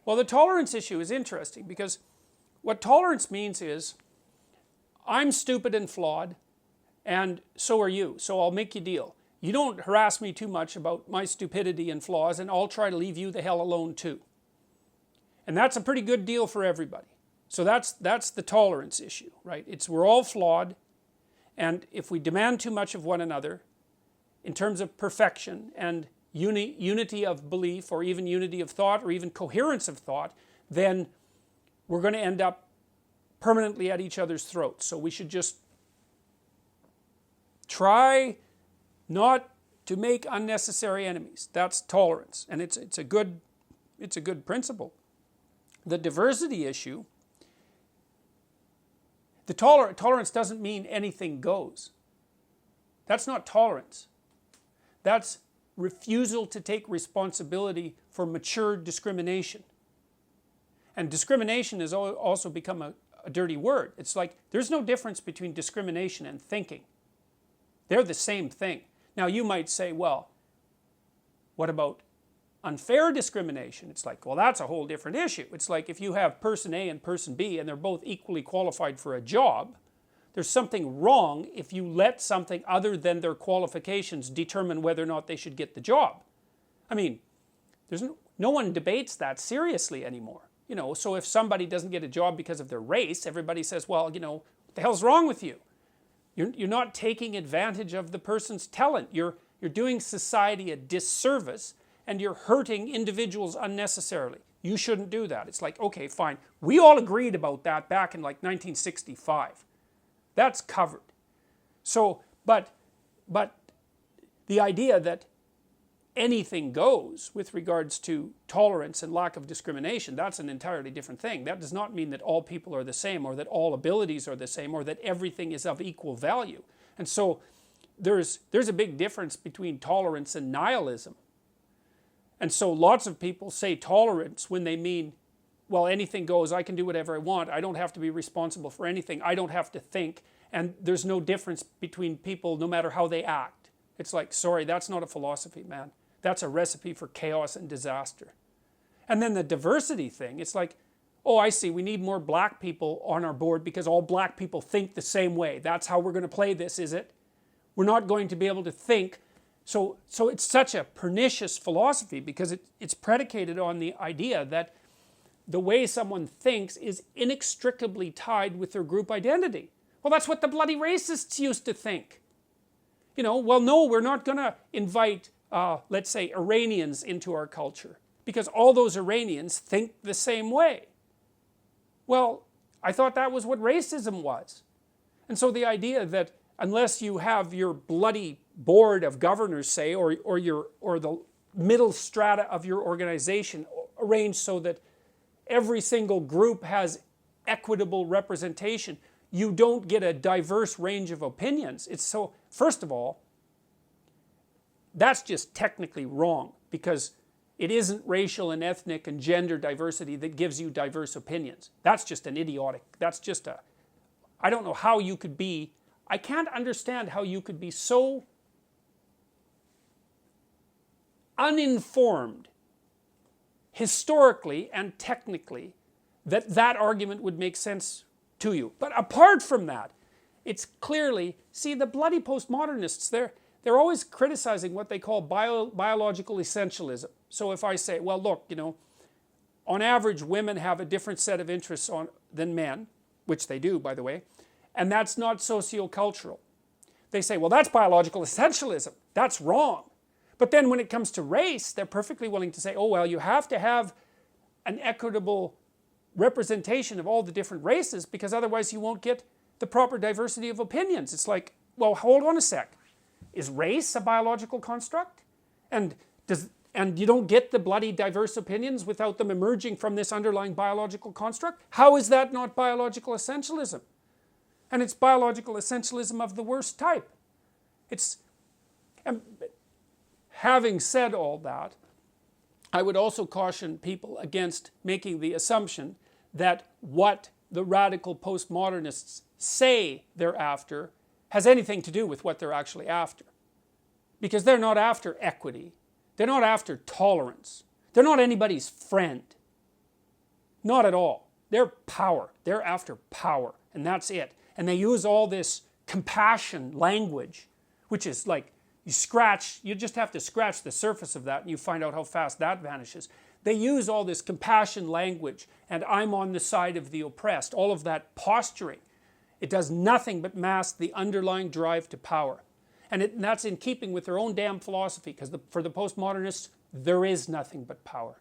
Well, the tolerance issue is interesting because what tolerance means is I'm stupid and flawed and so are you, so I'll make you a deal. You don't harass me too much about my stupidity and flaws and I'll try to leave you the hell alone too. And that's a pretty good deal for everybody. So that's the tolerance issue, right? We're all flawed, and if we demand too much of one another in terms of perfection and unity of belief or even unity of thought or even coherence of thought, then we're going to end up permanently at each other's throats. So we should just try not to make unnecessary enemies. That's tolerance, and it's a good principle. The diversity issue, the tolerance doesn't mean anything goes. That's not tolerance. That's refusal to take responsibility for mature discrimination. And discrimination has also become a dirty word. It's like there's no difference between discrimination and thinking. They're the same thing. Now you might say, well, what about unfair discrimination? It's like, well, that's a whole different issue. It's like if you have person A and person B and they're both equally qualified for a job, there's something wrong if you let something other than their qualifications determine whether or not they should get the job. I mean, no one debates that seriously anymore. You know, so if somebody doesn't get a job because of their race, everybody says, well, you know, what the hell's wrong with you? You're not taking advantage of the person's talent. You're doing society a disservice and you're hurting individuals unnecessarily. You shouldn't do that. It's like, okay, fine. We all agreed about that back in like 1965. That's covered. So, but the idea that anything goes with regards to tolerance and lack of discrimination, that's an entirely different thing. That does not mean that all people are the same or that all abilities are the same or that everything is of equal value. And so there's a big difference between tolerance and nihilism. And so lots of people say tolerance when they mean, well, anything goes, I can do whatever I want, I don't have to be responsible for anything, I don't have to think, and there's no difference between people no matter how they act. It's like, sorry, that's not a philosophy, man. That's a recipe for chaos and disaster. And then the diversity thing, it's like, oh, I see, we need more black people on our board because all black people think the same way. That's how we're going to play this, is it? We're not going to be able to think. So it's such a pernicious philosophy because it's predicated on the idea that the way someone thinks is inextricably tied with their group identity. Well, that's what the bloody racists used to think. You know, well, no, we're not going to invite, let's say, Iranians into our culture because all those Iranians think the same way. Well, I thought that was what racism was. And so the idea that unless you have your bloody board of governors, say, or the middle strata of your organization arranged so that every single group has equitable representation, you don't get a diverse range of opinions. It's so, first of all, that's just technically wrong because it isn't racial and ethnic and gender diversity that gives you diverse opinions. That's just an idiotic, that's just a, I don't know how you could be, I can't understand how you could be so uninformed historically and technically that that argument would make sense to you. But apart from that, it's clearly, see, the bloody postmodernists, they're always criticizing what they call biological essentialism. So if I say, well, look, you know, on average women have a different set of interests than men, which they do, by the way, and that's not sociocultural. They say, well, that's biological essentialism. That's wrong. But then when it comes to race, they're perfectly willing to say, oh, well, you have to have an equitable representation of all the different races because otherwise you won't get the proper diversity of opinions. It's like, well, hold on a sec. Is race a biological construct? And you don't get the bloody diverse opinions without them emerging from this underlying biological construct? How is that not biological essentialism? And it's biological essentialism of the worst type. Having said all that, I would also caution people against making the assumption that what the radical postmodernists say they're after has anything to do with what they're actually after. Because they're not after equity. They're not after tolerance. They're not anybody's friend. Not at all. They're power. They're after power, and that's it. And they use all this compassion language, which is like, you just have to scratch the surface of that and you find out how fast that vanishes. They use all this compassion language, and I'm on the side of the oppressed, all of that posturing. It does nothing but mask the underlying drive to power. And that's in keeping with their own damn philosophy, because for the postmodernists, there is nothing but power.